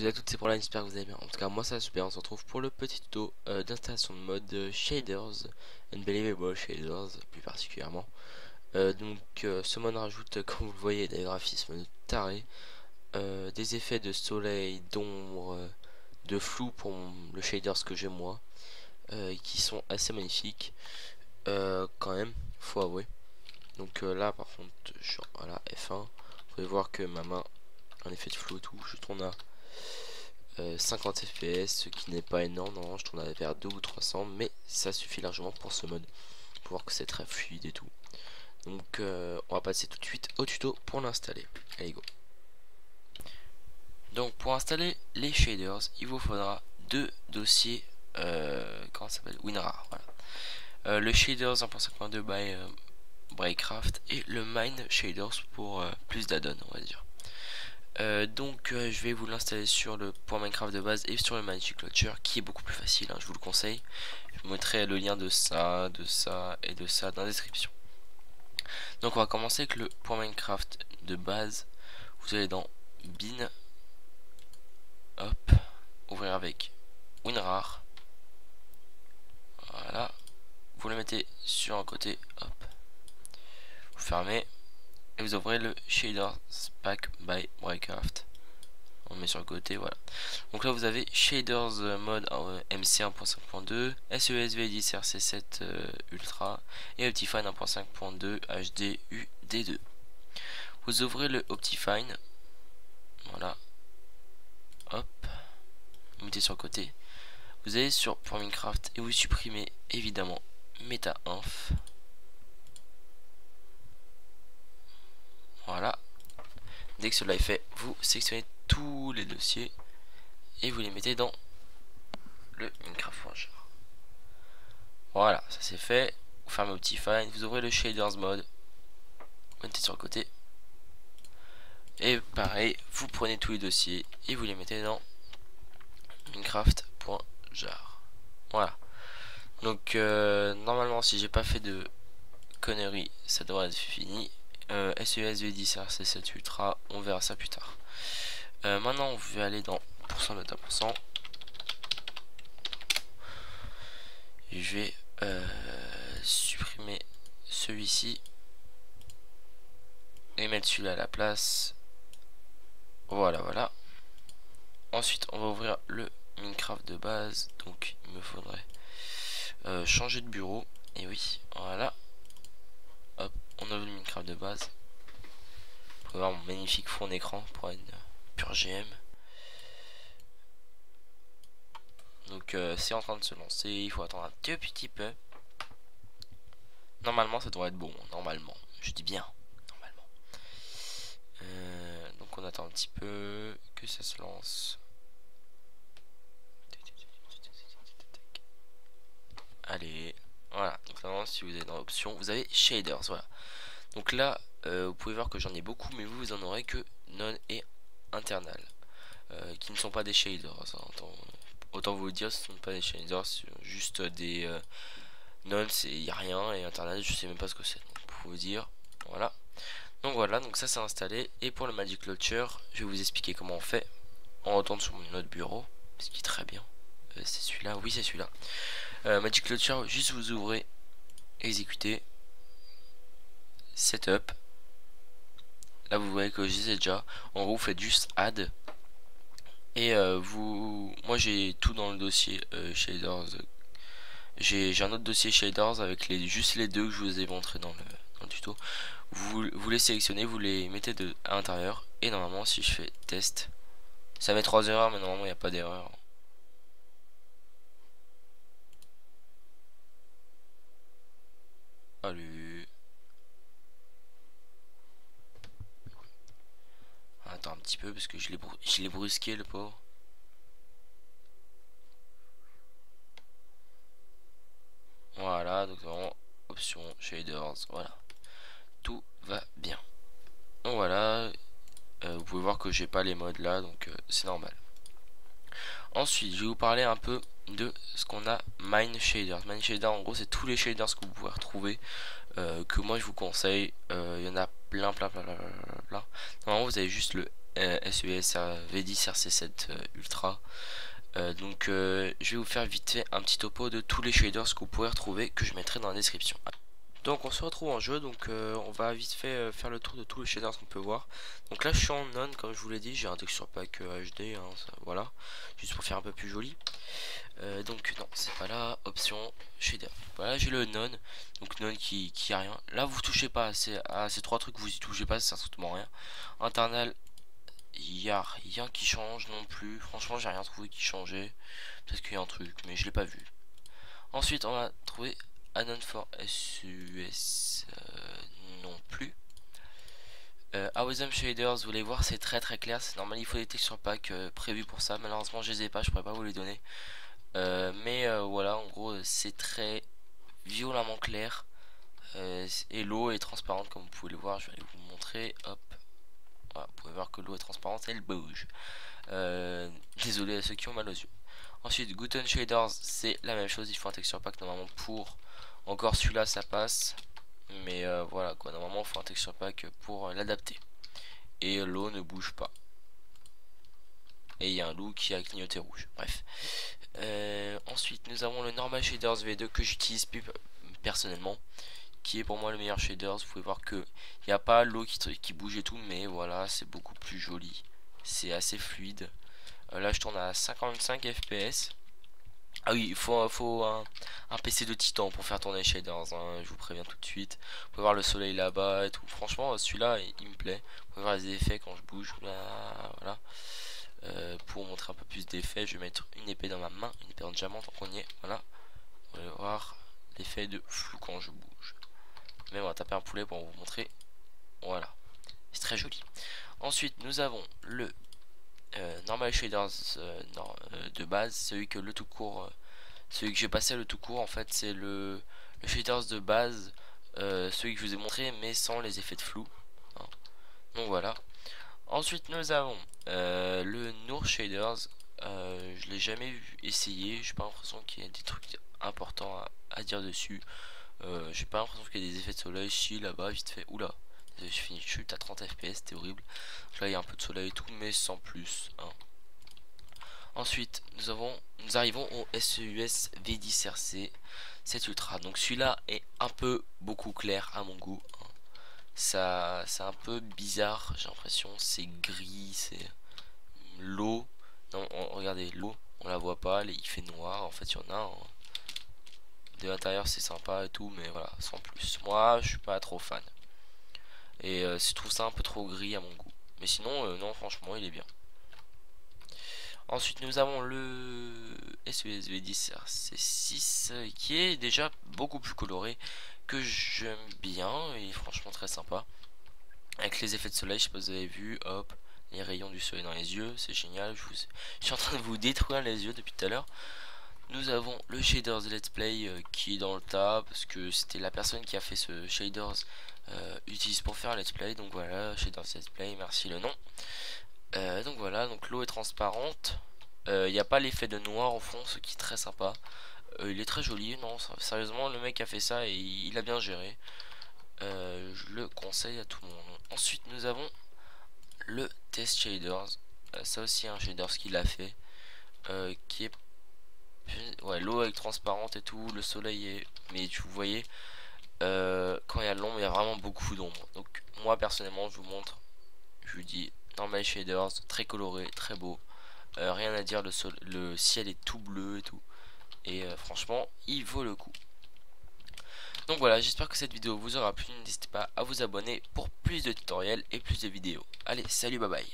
toutes et à toutes, c'est pour là, j'espère que vous allez bien. En tout cas, moi ça va super. On se retrouve pour le petit tuto d'installation de mode Shaders, Unbelievable Shaders plus particulièrement. Ce mode rajoute, comme vous le voyez, des graphismes de taré, des effets de soleil, d'ombre, de flou pour le shaders que j'ai moi, qui sont assez magnifiques quand même, faut avouer. Là par contre, je suis à la F1. Vous pouvez voir que ma main, un effet de flou et tout, je tourne à 50 fps, ce qui n'est pas énorme. Normalement je tourne à vers 2 ou 300, mais ça suffit largement pour ce mode, pour voir que c'est très fluide et tout. On va passer tout de suite au tuto pour l'installer. Allez go. Donc pour installer les shaders, il vous faudra deux dossiers, comment ça s'appelle, WinRAR, voilà. Le shaders 1.5.2 by Breakcraft et le Mine Shaders pour plus d'add-on, on va dire. Je vais vous l'installer sur le .minecraft de base et sur le Magic Launcher qui est beaucoup plus facile, hein, je vous le conseille. Je vous mettrai le lien de ça et de ça dans la description. Donc on va commencer avec le .minecraft de base. Vous allez dans bin, hop, ouvrir avec WinRAR, voilà, vous le mettez sur un côté, hop, vous fermez et vous ouvrez le Shaders Pack by Breakcraft. On met sur le côté, voilà. Donc là vous avez Shaders mode MC 1.5.2, SESV10 RC7 Ultra et Optifine 1.5.2 HD UD2. Vous ouvrez le Optifine, voilà, hop, vous mettez sur le côté. Vous allez sur Minecraft et vous supprimez évidemment MetaInf. Voilà. Dès que cela est fait, vous sélectionnez tous les dossiers et vous les mettez dans le Minecraft.jar. Voilà, ça c'est fait. Vous fermez Optifine, vous ouvrez le Shaders mode, vous mettez sur le côté. Et pareil, vous prenez tous les dossiers et vous les mettez dans Minecraft.jar. Voilà. Normalement, si j'ai pas fait de conneries, ça devrait être fini. SESV10 RC7 Ultra, on verra ça plus tard. Maintenant on va aller dans %. Je vais supprimer celui-ci et mettre celui-là à la place. Voilà. Ensuite on va ouvrir le Minecraft de base. Donc il me faudrait changer de bureau. Et oui, voilà. Hop, on ouvre le Minecraft de base. Vous pouvez voir mon magnifique fond d'écran pour une pure GM. C'est en train de se lancer, il faut attendre un tout petit peu. Normalement ça devrait être bon, normalement, je dis bien, normalement. Donc on attend un petit peu que ça se lance. Allez, voilà, donc maintenant si vous êtes dans l'option, vous avez shaders, voilà. Donc là, vous pouvez voir que j'en ai beaucoup, mais vous en aurez que none et internal, qui ne sont pas des shaders, hein. Autant vous le dire, ce ne sont pas des shaders, c'est juste des none, il n'y a rien, et internal, je sais même pas ce que c'est. Pour vous dire, voilà. Donc ça c'est installé. Et pour le Magic Launcher, je vais vous expliquer comment on fait. On retourne sur mon autre bureau, ce qui est très bien. C'est celui-là, oui c'est celui-là. Magic Launcher, juste vous ouvrez, exécutez, setup. Là vous voyez que je les ai déjà. En gros vous faites juste add. Et moi j'ai tout dans le dossier shaders. J'ai un autre dossier shaders avec juste les deux que je vous ai montré dans le tuto. Vous les sélectionnez, vous les mettez à l'intérieur. Et normalement si je fais test, ça met 3 erreurs, mais normalement il n'y a pas d'erreur. Salut. Attends un petit peu parce que je l'ai brusqué le pauvre. Voilà, donc vraiment option shaders, voilà. Tout va bien. Donc voilà, vous pouvez voir que j'ai pas les modes là, donc c'est normal. Ensuite, je vais vous parler un peu de ce qu'on a Mine Shaders. Mine Shaders, en gros, c'est tous les shaders que vous pouvez retrouver, que moi je vous conseille. Il y en a plein. Normalement, vous avez juste le SUS V10 RC7 Ultra. Je vais vous faire vite fait un petit topo de tous les shaders que vous pourrez retrouver, que je mettrai dans la description. Donc on se retrouve en jeu, on va vite fait faire le tour de tous les shaders qu'on peut voir. Donc là je suis en non, comme je vous l'ai dit, j'ai un texture pack HD, hein, voilà, juste pour faire un peu plus joli. Non, c'est pas là, option shader. Voilà, j'ai le non, donc non qui a rien. Là vous touchez pas à ces trois trucs, vous y touchez pas, c'est absolument rien. Internal, il y a rien qui change non plus. Franchement, j'ai rien trouvé qui changeait. Peut-être qu'il y a un truc, mais je l'ai pas vu. Ensuite, on a trouvé Anon for SUS non plus. Awesome Shaders, vous allez voir, c'est très clair. C'est normal, il faut des textures pack prévus pour ça. Malheureusement, je les ai pas, je pourrais pas vous les donner. Voilà, en gros, c'est très violemment clair. Et l'eau est transparente, comme vous pouvez le voir. Je vais aller vous montrer. Hop. Voilà, vous pouvez voir que l'eau est transparente, elle bouge. Désolé à ceux qui ont mal aux yeux. Ensuite, Guten Shaders, c'est la même chose. Il faut un texture pack normalement pour. Encore celui-là, ça passe. Mais voilà quoi, normalement, il faut un texture pack pour l'adapter. Et l'eau ne bouge pas. Et il y a un loup qui a clignoté rouge. Bref. Ensuite, nous avons le Normal Shaders V2 que j'utilise plus personnellement, qui est pour moi le meilleur shaders. Vous pouvez voir que il n'y a pas l'eau qui bouge et tout, mais voilà, c'est beaucoup plus joli, c'est assez fluide. Là je tourne à 55 fps. Ah oui, il faut un PC de titan pour faire tourner les shaders, hein, je vous préviens tout de suite. Vous pouvez voir le soleil là-bas et tout. Franchement, celui-là il me plaît. Vous pouvez voir les effets quand je bouge là, voilà. Pour montrer un peu plus d'effets, je vais mettre une épée dans ma main, une épée en diamant tant qu'on y est, voilà. Vous allez voir l'effet de flou quand je bouge. Mais on va taper un poulet pour vous montrer. Voilà, c'est très joli. Ensuite, nous avons le normal shaders de base, celui que le tout court, celui que j'ai passé le tout court. En fait, c'est le shaders de base, celui que je vous ai montré, mais sans les effets de flou. Hein. Donc voilà. Ensuite, nous avons le Noor shaders. Je l'ai jamais essayé. J'ai pas l'impression qu'il y a des trucs importants à dire dessus. J'ai pas l'impression qu'il y a des effets de soleil. Si, là-bas, vite fait. Oula, je finis de chute à 30 fps, c'était horrible. Là, il y a un peu de soleil et tout, mais sans plus. Hein. Ensuite, nous arrivons au SUS V10 RC 7 Ultra. Donc, celui-là est un peu beaucoup clair à mon goût. Hein. Ça, c'est un peu bizarre, j'ai l'impression. C'est gris, c'est l'eau. Non, regardez, l'eau, on la voit pas. Il fait noir. En fait, il y en a. Hein. De l'intérieur c'est sympa et tout, mais voilà, sans plus. Moi je suis pas trop fan, et je trouve ça un peu trop gris à mon goût, mais sinon non, franchement il est bien. Ensuite nous avons le SUS V10 RC6 qui est déjà beaucoup plus coloré, que j'aime bien, et franchement très sympa, avec les effets de soleil. Je sais pas si vous avez vu, hop, les rayons du soleil dans les yeux, c'est génial. Je suis en train de vous détruire les yeux depuis tout à l'heure. Nous avons le shaders de Let's Play qui est dans le tas, parce que c'était la personne qui a fait ce shaders utilise pour faire Let's Play. Donc voilà, shaders Let's Play, merci le nom. Donc voilà, donc l'eau est transparente. Il n'y a pas l'effet de noir au fond, ce qui est très sympa. Il est très joli, non, sérieusement, le mec a fait ça et il a bien géré. Je le conseille à tout le monde. Ensuite, nous avons le test shaders. Ça aussi, un shaders qu'il a fait, qui est ouais, l'eau est transparente et tout, le soleil est, mais vous voyez, quand il y a de l'ombre, il y a vraiment beaucoup d'ombre. Donc moi personnellement, je vous montre, je vous dis normal shaders, très coloré, très beau, rien à dire, le ciel est tout bleu et tout, et franchement il vaut le coup. Donc voilà, j'espère que cette vidéo vous aura plu. N'hésitez pas à vous abonner pour plus de tutoriels et plus de vidéos. Allez, salut, bye bye.